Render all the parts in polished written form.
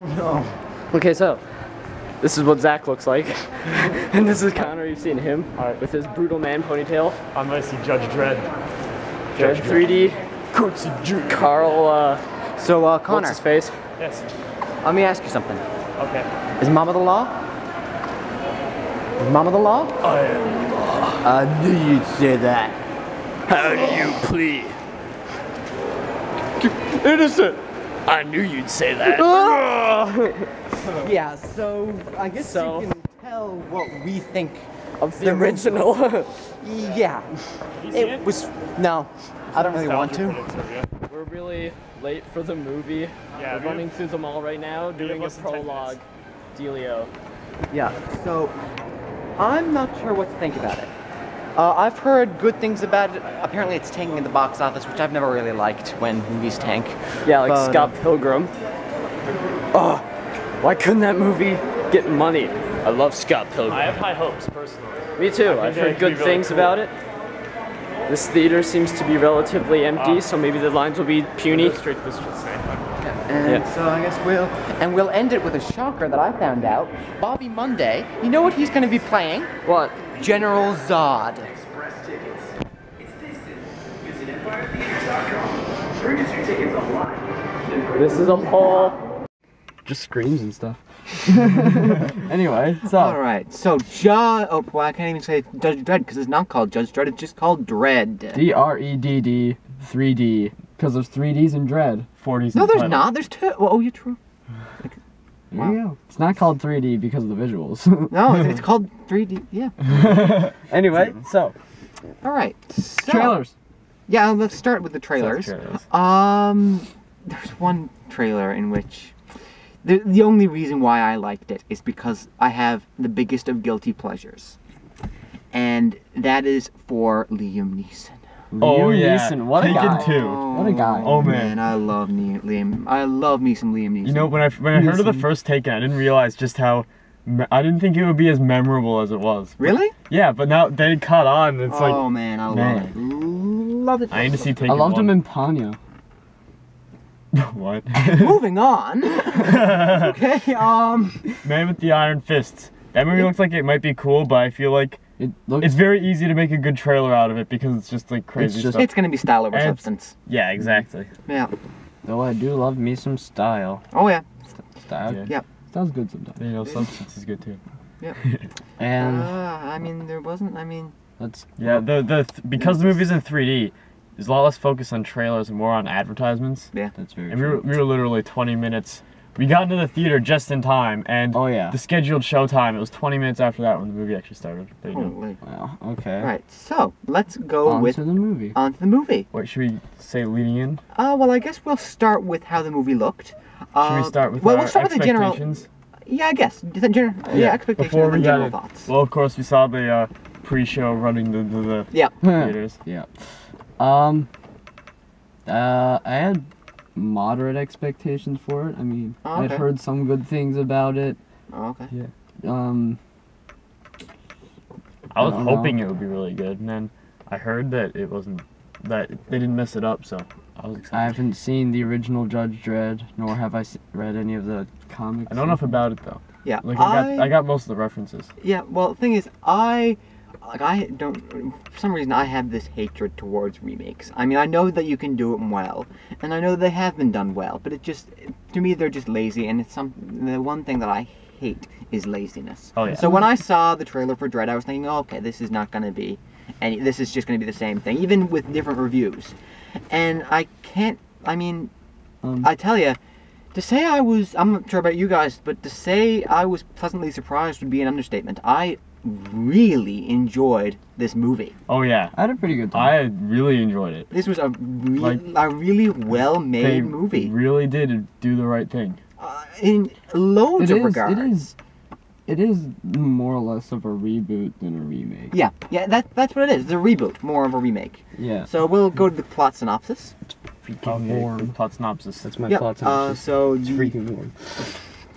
No. Okay, so this is what Zach looks like, and this is Connor. You've seen him with his brutal man ponytail. I'm gonna see Judge Dredd. Judge 3D. Carl. Connor. What's his face? Yes. Let me ask you something. Okay. Is Mama the law? Is Mama the law? I am law. I knew you'd say that. How do you plead? Innocent. I knew you'd say that. Yeah, so I guess you can tell what we think Of the original. Yeah. It was no. I don't really want to. We're really late for the movie. Yeah, we're running through them all right now, doing a prologue. Dealio. Yeah. So I'm not sure what to think about it. I've heard good things about it. Apparently, it's tanking in the box office, which I've never really liked when movies tank. Yeah, like Scott Pilgrim. Oh, why couldn't that movie get money? I love Scott Pilgrim. I have high hopes, personally. Me too. I've heard good things about it. This theater seems to be relatively empty, so maybe the lines will be puny. Straight to this So I guess we'll end it with a shocker that I found out. Bobby Monday. You know what he's going to be playing? What? General Zod. Express tickets. It's distant. Visit EmpireTheater.com. Purchase your tickets online. This is a poll. Just screams and stuff. Anyway, so. Alright, so I can't even say Judge Dredd because it's not called Judge Dredd, it's just called DREDD. DREDD 3D. Because there's 3Ds in Dread. 40s. No, there's not. There's two. Oh, you're true. There you go. It's not called 3D because of the visuals. No, it's called 3D. Yeah. Anyway, so. Alright. So, Trailers. Yeah, let's start with the trailers. There's one trailer in which the only reason why I liked it is because I have the biggest of guilty pleasures. And that is for Liam Neeson. Oh yeah, Neeson, what a guy. What a guy. Oh man, I love Liam. I love me some Liam Neeson. You know, when I heard of the first Taken, I didn't realize just how. I didn't think it would be as memorable as it was. Really? Yeah, but now they caught on. It's like. Oh man, I love it. Love it. I need to see Taken. I loved him in Ponyo. What? Moving on. Okay. Man with the Iron Fists. That movie looks like it might be cool, but I feel like it's very easy to make a good trailer out of it because it's just like crazy stuff. It's gonna be style over substance. Yeah, exactly. Yeah. Though I do love me some style. Oh yeah. Style? Yeah. Yep. Sounds good sometimes. You know, substance is good too. Yep. And I mean, there wasn't. I mean. that's Yeah, because the movie's in 3D, there's a lot less focus on trailers and more on advertisements. Yeah. that's very And true. we were literally 20 minutes. We got into the theater just in time, and Oh yeah. the scheduled showtime, it was 20 minutes after that when the movie actually started. There you go. Holy. Wow. Okay. Right. So let's go On with to the movie. onto the movie. Wait, should we say leading in? Well, I guess we'll start with how the movie looked. Should we start with well, our we'll start with the general. expectations? Yeah, I guess. The expectations Before and we general got thoughts. Well, of course, we saw the pre-show running the Yeah. theaters. Yeah. I had moderate expectations for it. I mean, Oh, okay. I'd heard some good things about it. Oh, okay. I was I don't know. hoping it would be really good, and then I heard that it wasn't. That they didn't mess it up, so I was I excited. haven't seen the original Judge Dredd, nor have I read any of the comics. I don't know enough about it though. Yeah. Like I got most of the references. Yeah. Well, the thing is, I don't. For some reason, I have this hatred towards remakes. I mean, I know that you can do it well, and I know they have been done well, but to me, they're just lazy, and the one thing that I hate is laziness. Oh yeah. So when I saw the trailer for Dredd, I was thinking, oh, okay, this is not going to be, and this is just going to be the same thing, even with different reviews. And I can't. I mean, I tell you, to say I'm not sure about you guys, but to say I was pleasantly surprised would be an understatement. I really enjoyed this movie. Oh yeah. I had a pretty good time. I really enjoyed it. This was a really well-made They movie. really did do the right thing. In loads of regards. It is more or less of a reboot than a remake. Yeah, that's what it is. It's a reboot, more of a remake. Yeah. So we'll go to the plot synopsis. Freaking warm. Plot synopsis. That's my Yep. plot synopsis. So It's freaking warm.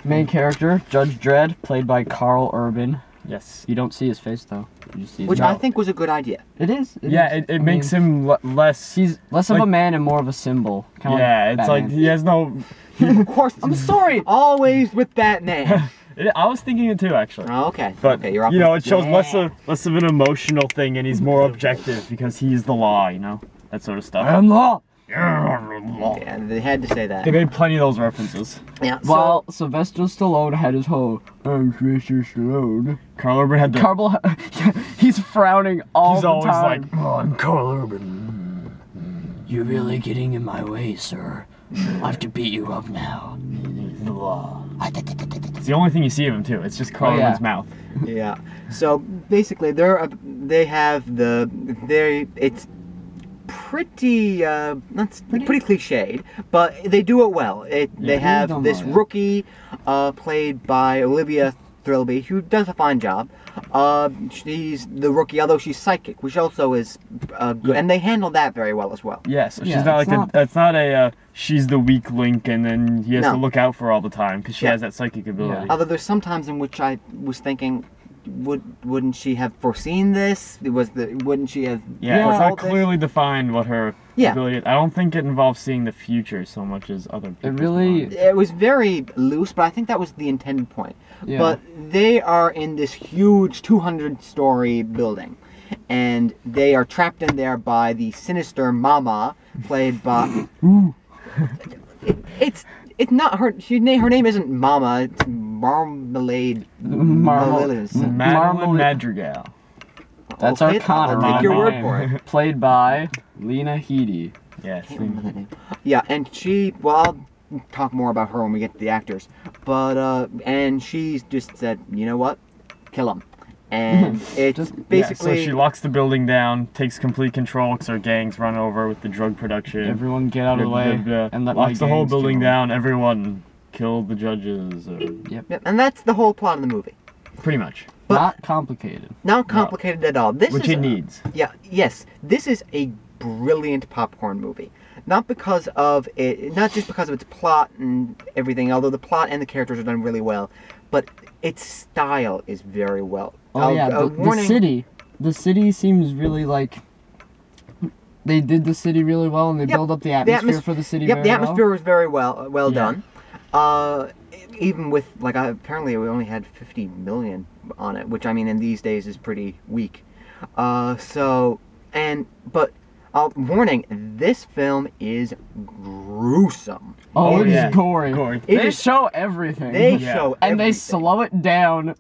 Main character, Judge Dredd, played by Carl Urban. Yes. You don't see his face though. You just see his Which mouth. I think was a good idea. It is. Yeah, is. it makes him less. He's less of like- a man and more of a symbol. Kinda Yeah, like it's like Batman. he has no. Of course, I'm sorry. always with Batman. I was thinking it too, actually. Oh, okay. But okay, you're off. you know, it shows less Yeah. of an emotional thing, and he's more objective because he's the law. You know, that sort of stuff. I am law. Yeah, they had to say that. They made plenty of those references. Yeah. So, While Sylvester Stallone had his whole I'm Sylvester Stallone. Carl Urban had the. He's frowning all He's the always time. like, oh, I'm Carl Urban. You're really getting in my way, sir. I have to beat you up now. The law. It's the only thing you see of him too. It's just Carl Oh, yeah. Urban's mouth. yeah. So basically, it's pretty pretty cliched, but they do it well. They he's have done this well, yeah. rookie played by Olivia Thirlby, who does a fine job. She's the rookie, although she's psychic, which also is good, and they handle that very well as well. Yeah, so she's Yeah, not it's like not- it's not a she's the weak link and then he has No. to look out for her all the time because she Yeah. has that psychic ability. Although there's some times in which I was thinking, wouldn't she have foreseen this? Wouldn't she have? Yeah, it's foretold not this? clearly defined what her Yeah. ability is. I don't think it involves seeing the future so much as other people. really- It was very loose, but I think that was the intended point. Yeah. But they are in this huge 200-story building, and they are trapped in there by the sinister Mama, played by. It's not her. Her name isn't Mama. It's Marmalade. Marmalade. Madeline Marmalade. Madrigal. That's Okay, our Connor. I'll take your word Mama. for it. Played by Lena Headey. Yes. Can't remember that name. Yeah, and she. Well, I'll talk more about her when we get to the actors. But and she's just said, you know what, kill him, and it's Just- basically. So she locks the building down, takes complete control because her gangs run over with the drug production. Everyone get out of the way and let locks my the whole gangs building kill 'em. down. Everyone kill the judges. Yep, and that's the whole plot of the movie. Pretty much. But- Not complicated. Not complicated at all. This Which is it needs. Yeah, yes. This is a brilliant popcorn movie. Not because of it, not just because of its plot and everything, although the plot and the characters are done really well, but its style is very well. Oh yeah, the city seems really like they did the city really well, and they Yep, build up the the atmosphere for the city. Yep, very the atmosphere was very well Yeah. done. Even with like apparently we only had 50 million on it, which I mean in these days is pretty weak. Warning, this film is gruesome. well. Oh, Oh, it's yeah. gory. Gory. It They is- show everything. They Yeah. show and they everything. slow it down.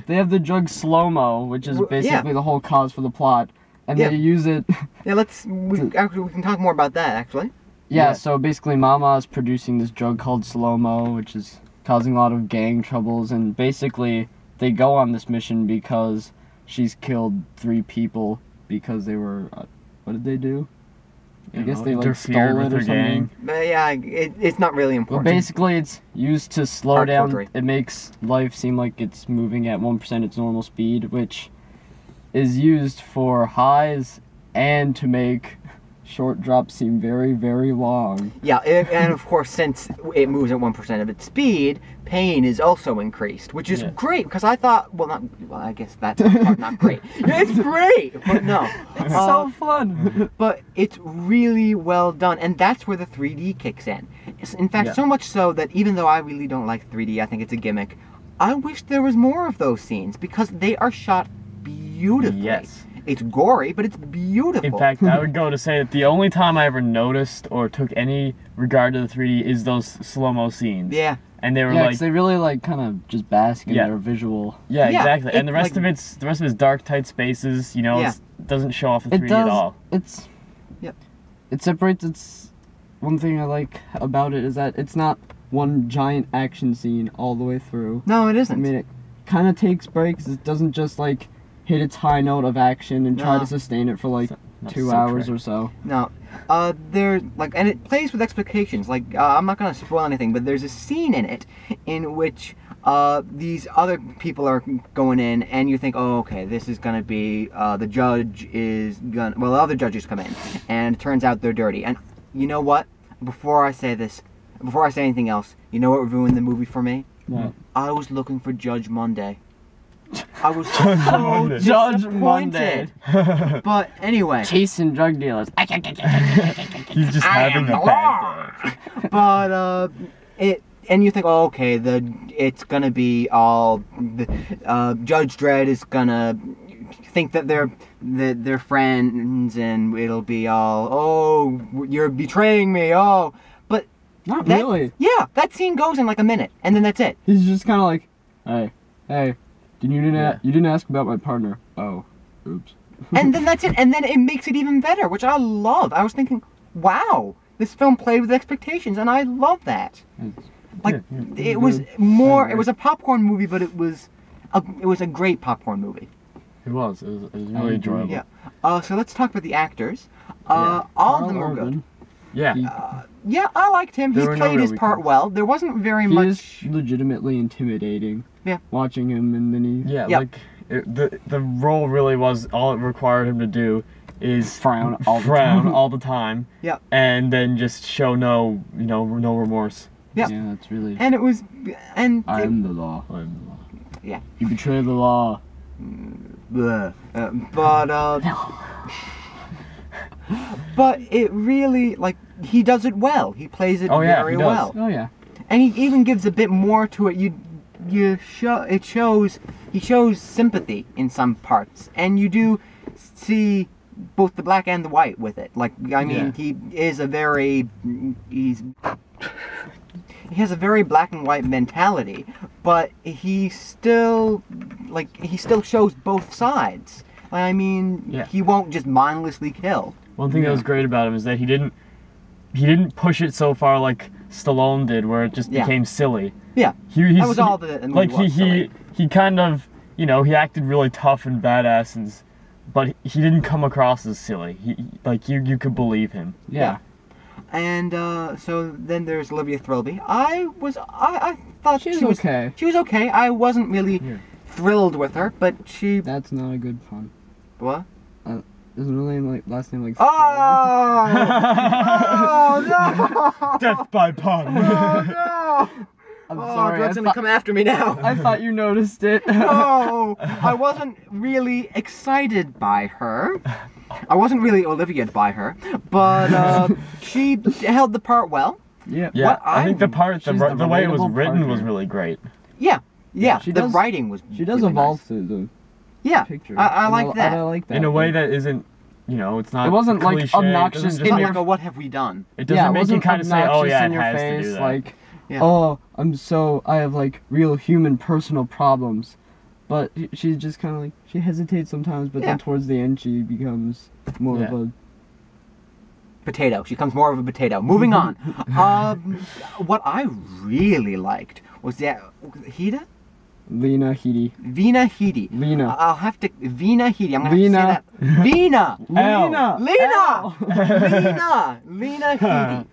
They have the drug slow-mo, which is Yeah. basically the whole cause for the plot. And Yeah. they use it. Yeah, we can talk more about that actually. Yeah, Yeah. so basically Mama is producing this drug called slow-mo, which is causing a lot of gang troubles. And basically they go on this mission because she's killed 3 people because they were... what did they do? I guess they like interfered stole with it or her something. gang. But yeah, it's not really Well, important. basically, it's used to slow Art down. forgery. It makes life seem like it's moving at 1% its normal speed, which is used for highs and to make short drops seem very, very long. Yeah, and of course, since it moves at 1% of its speed, pain is also increased, which is Yeah. great because I thought, well, I guess that's part not great. It's great, but no. It's so fun. But it's really well done, and that's where the 3D kicks in. In fact, Yeah. so much so that even though I really don't like 3D, I think it's a gimmick. I wish there was more of those scenes because they are shot beautifully. Yes. It's gory, but it's beautiful. In fact, I would go to say that the only time I ever noticed or took any regard to the 3D is those slow-mo scenes. yeah. And they were Yeah, like, 'cause they really like kind of just bask in Yeah. their visual. yeah, Yeah, exactly. And it, the rest like- of it's dark, tight spaces. You know, Yeah. it doesn't show off the It 3D does. at all. It's. Yep. It separates. It's one thing I like about it is that it's not one giant action scene all the way through. No, it I isn't. mean, it kind of takes breaks. It doesn't just like hit its high note of action and try No. to sustain it for like Not 2 so hours correct. or so. No, there and it plays with expectations. Like I'm not gonna spoil anything, but there's a scene in it in which these other people are going in, and you think, oh, okay, this is gonna be the judge is gonna. Well, the other judges come in, and it turns out they're dirty. And you know what? Before I say anything else, you know what ruined the movie for me? What? I was looking for Judge Monday. I was so Monday. Judge disappointed. But anyway, Chasing drug dealers. He's just having a bad day. but and you think, oh, okay, it's gonna be all Judge Dredd is gonna think that they're friends, and it'll be all, oh, you're betraying me, oh, but Not really. Yeah, that scene goes in like a minute, and then that's it. He's just kind of like, hey, you didn't ask about my partner. Oh, oops. And then that's it, and then it makes it even better, which I love. I was thinking, wow, this film played with expectations, and I love that. Like, it was more, it was a popcorn movie, but it was a great popcorn movie. It was really enjoyable. Yeah. So let's talk about the actors. All of them were good. Yeah. Yeah, I liked him. He played his part well. There wasn't very much. He is legitimately intimidating. Yeah. Watching him, and then he. Yeah, like the role really was, all it required him to do is frown all the time. Yeah. And then just show no remorse. Yeah. Yeah, that's really. And it was, and I am the law. Yeah. You betray the law. But it really, like, he does it well. He plays it very well. Oh yeah. And he even gives a bit more to it. He shows sympathy in some parts, and you do see both the black and the white with it. Like, I mean, he has a very black and white mentality, but he still shows both sides. I mean, he won't just mindlessly kill. One thing that was great about him is that he didn't push it so far like Stallone did, where it just became silly. Yeah, that was all the like he kind of, he acted really tough and badass, but he didn't come across as silly. You could believe him. Yeah. And so then there's Olivia Thirlby. I thought she was okay. She was okay. I wasn't really thrilled with her, but she. That's not a good pun. What? Isn't her name last name like? Oh! Oh no! Death by pun. Oh no! I'm sorry. Dredd's gonna come after me now. I thought you noticed it. No, I wasn't really excited by her. I wasn't really Olivia'd by her, but she held the part well. Yeah. Yeah. I think the way it was written was really great. Yeah. Yeah. The writing was. She does really evolve nice. through the. Yeah, picture. I like that. I like that. In a way that isn't, it's not. It wasn't cliche. like obnoxious. It's not like a what have we done? It doesn't make you kind of say, oh yeah, it has face, to do that. Like, oh, I have like real human personal problems, but she's just kind of like, she hesitates sometimes, but then towards the end she becomes more of a potato. She becomes more of a potato. Moving on. What I really liked was that Lena Headey. Vina Headey. Lena. I'll have to. Vina Headey. I'm going to have to say that. Vina. Lena Headey.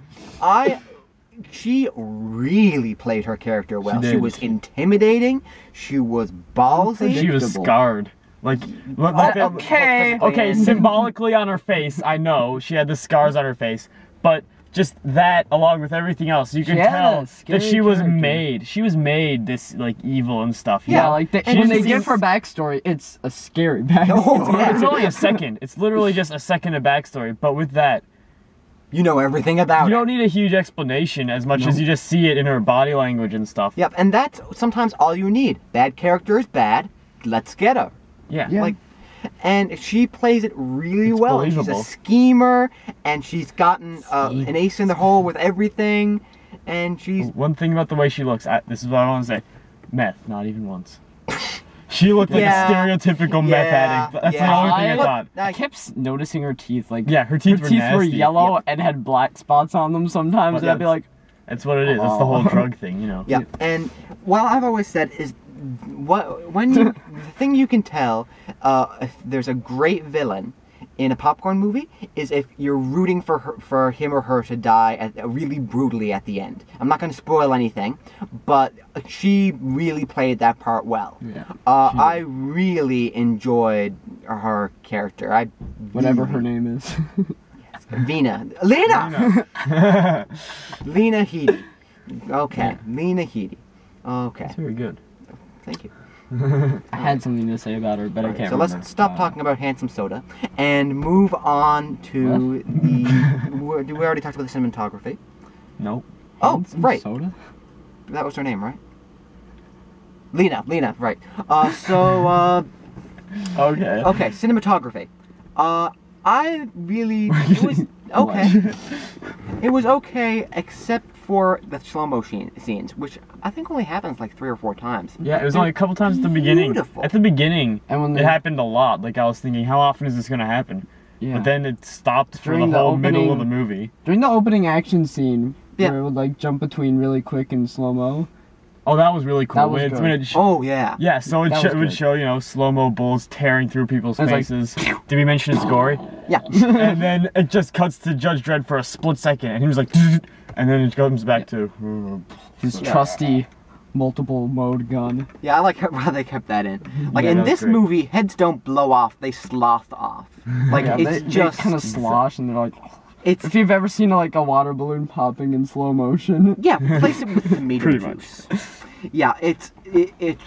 She really played her character well. She was intimidating. She was ballsy. She was scarred. Okay, symbolically on her face, I know she had the scars on her face, but just that, along with everything else, you can tell that she was made. She was made this evil and stuff. Yeah, like when they give her backstory, it's a scary backstory. It's only a second. It's literally just a second of backstory. But with that, you know everything about her. You don't need a huge explanation as much as you just see it in her body language and stuff. Yep, and that's sometimes all you need. Bad character is bad. Let's get her. Yeah. And she plays it really well. Believable. She's a schemer, and she's gotten an ace in the hole with everything, and she's... One thing about the way she looks, this is what I want to say. Meth, not even once. She looked like a stereotypical meth addict. That's the only thing I thought. I kept noticing her teeth. Like, her teeth were nasty. Were yellow and had black spots on them sometimes, and I'd be like... That's what it is. It's the whole drug thing, Yeah, and what I've always said is, the thing you can tell if there's a great villain in a popcorn movie is if you're rooting for him or her to die really brutally at the end. I'm not going to spoil anything, but she really played that part well. Yeah. I really enjoyed her character. Whatever her name is. Lena Headey. Okay, Lena Headey. Okay. That's very good. Thank you. I had something to say about her, but I can't So remember. let's stop talking about Handsome Soda and move on to the. We already talked about the cinematography. Nope. Oh, Handsome right. Soda? That was her name, right? Lena, right. Okay, cinematography. I really, it was okay. It was okay, except for the slow-mo scenes, which I think only happens like 3 or 4 times. Yeah, it was only a couple times at the beginning. Beautiful. At the beginning, And when it happened a lot. Like, I was thinking, how often is this going to happen? Yeah. But then it stopped for During the the whole middle of opening- the movie. During the opening action scene, Yeah. where it would like jump between really quick and slow-mo. Oh, that was really cool. That was When good. it Oh yeah. yeah, so That was it would good. show, you know, slow-mo bulls tearing through people's It's like- faces. Did we mention it's gory? Yeah. And then it just cuts to Judge Dredd for a split second, and he was like, and then it comes back to. His trusty multiple mode gun. Yeah, I like how they kept that in. Like Yeah, in that was this great. movie, heads don't blow off; they sloth off. Like Yeah, it's they just kind of slosh and they're like. It's If you've ever seen like a water balloon popping in slow motion. yeah. Replace it with tomato Pretty juice. Yeah, it's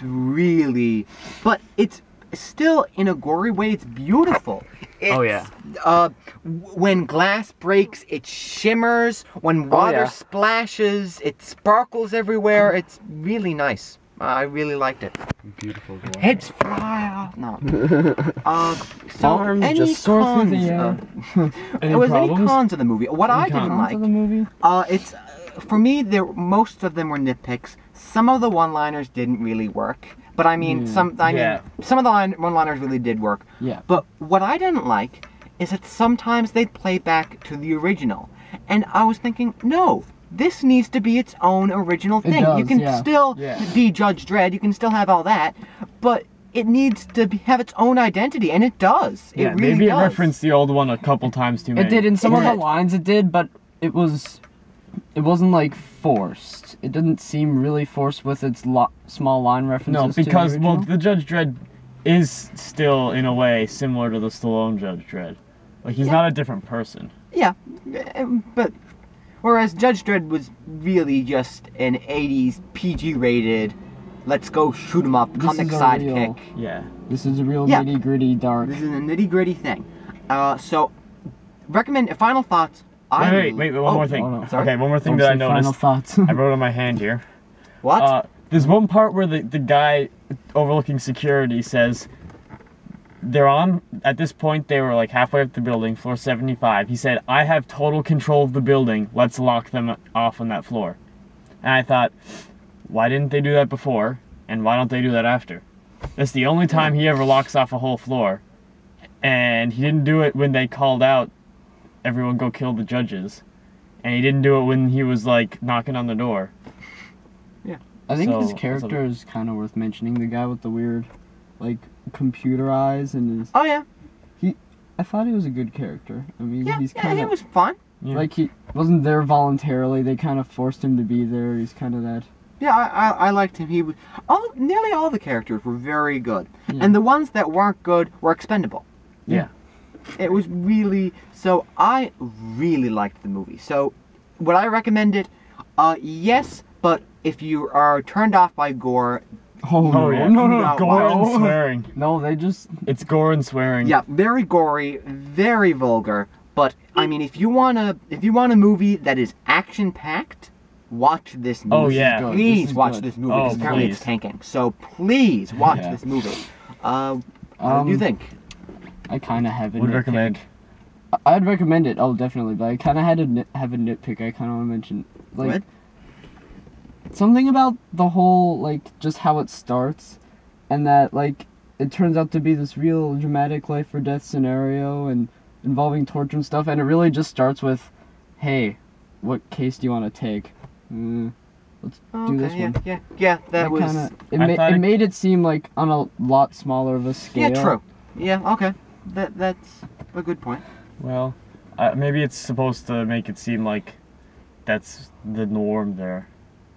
really, but it's still in a gory way. It's beautiful. Oh, yeah. When glass breaks, it shimmers. When water yeah. splashes, it sparkles everywhere. It's really nice. I really liked it. Beautiful. Heads fly off. No. So Arms any just soar through cons? the air. Any There was any problems? cons of the movie? What I didn't Cons of the like. movie? It's for me. Most of them were nitpicks. Some of the one-liners didn't really work. But I mean, some of the one-liners really did work. Yeah. But what I didn't like is that sometimes they'd play back to the original, and I was thinking, no. This needs to be its own original thing. does, you can yeah. still Yeah. be Judge Dredd, you can still have all that, but it needs to have its own identity, and it does. Yeah, it really maybe does. it referenced the old one a couple times too many. It did in some It of the did. lines. It did, but it wasn't like forced. It didn't seem really forced with its small line references. No, to the because well, original. the Judge Dredd is still in a way similar to the Stallone Judge Dredd. Like he's not a different person. Yeah, but whereas Judge Dredd was really just an 80s PG-rated, let's go shoot 'em up, This comic is a sidekick. real- Yeah. This is a real Yeah. nitty-gritty dark. This is a nitty-gritty thing. So, recommend final thoughts. Wait, one more thing. oh, no. Sorry? Okay, one more thing Don't that I say final noticed. thoughts. I wrote on my hand here. What? There's one part where the guy overlooking security says they're on, at this point they were like halfway up the building, floor 75. He said, I have total control of the building, let's lock them off on that floor. And I thought, why didn't they do that before? And why don't they do that after? That's the only time he ever locks off a whole floor. And he didn't do it when they called out, everyone go kill the judges. And he didn't do it when he was like knocking on the door. I think So, his that's character is kind of worth mentioning. The guy with the weird, like, computer eyes and his... Oh yeah, I thought he was a good character. I mean, yeah, he's yeah. kind It of... was fun. Yeah. Like, he wasn't there voluntarily. They kind of forced him to be there. He's kind of that... Yeah, I liked him. He was nearly all the characters were very good, Yeah. and the ones that weren't good were expendable. Yeah. It was really so. I really liked the movie. So, would I recommend it? Yes, but if you are turned off by gore, Oh, Oh, yeah. No, Gore and wow. swearing. No, they just... It's gore and swearing. yeah, very gory, very vulgar. But I mean, if you want a movie that is action packed, watch this movie. Oh, yeah. good. Please This is watch good. this movie Oh, because apparently it's please. tanking. So please watch Yeah. this movie. What do you think? I kind of have a Would nitpick. recommend. I'd recommend it. Oh, definitely. But I kind of had to have a nitpick. I kind of want to mention, like, What? something about the whole, like, just how it starts, and that, like, it turns out to be this real dramatic life or death scenario and involving torture and stuff, and it really just starts with, hey, what case do you want to take? Let's do this Okay, one. yeah. That I was. kinda, I thought it it- made it seem like on a lot smaller of a scale. Yeah, true. Yeah, okay. That's a good point. Well, maybe it's supposed to make it seem like that's the norm there.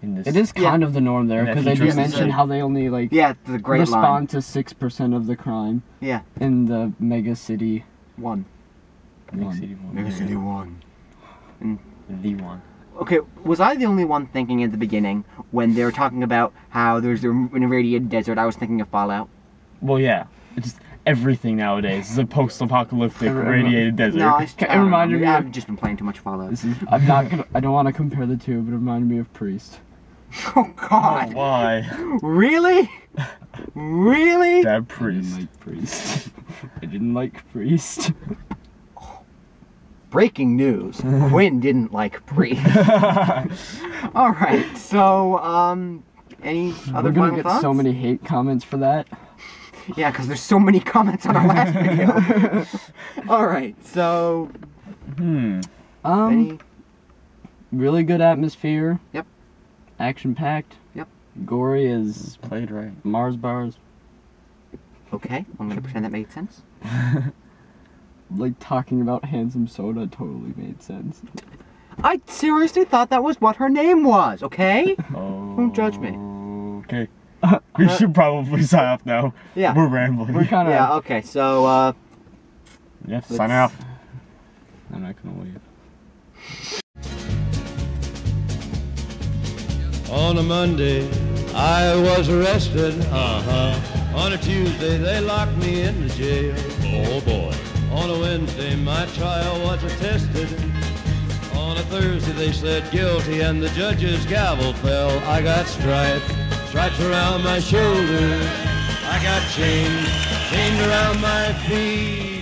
In this. It is kind of the norm there, In that because they do futuristic mention setting. how they only, like, Yeah, the great line. respond to 6% of the crime Yeah, in the mega city. one. Big one. City one. Mega City one. The one. Okay, was I the only one thinking at the beginning when they were talking about how there's an irradiated desert? I was thinking of Fallout. Well, yeah. It's just everything nowadays is a post-apocalyptic radiated desert. No, It reminded me of- I've just been playing too much Fallout. I don't want to compare the two, but it reminded me of Priest. Oh God! Why? Really? Really? That I didn't priest. like Priest. I didn't like Priest. Breaking news: Quinn didn't like Priest. All right, so any other We're gonna final get thoughts? so many hate comments for that. Yeah, because there's so many comments on our last video. All right, so any? Really good atmosphere. Yep. Action packed. Yep. Gory as Played right. Mars bars. Okay, I'm gonna pretend that made sense. Like talking about Handsome Soda totally made sense. I seriously thought that was what her name was. Okay? Oh. Don't judge me. Okay. We should probably sign off now. Yeah. We're rambling. We're kind of. Yeah. Okay. So Yeah, sign off. I'm not gonna leave. On a Monday, I was arrested. On a Tuesday, they locked me in the jail. Oh boy. On a Wednesday, my trial was attested. On a Thursday, they said guilty, and the judge's gavel fell. I got stripes around my shoulders. I got chains around my feet.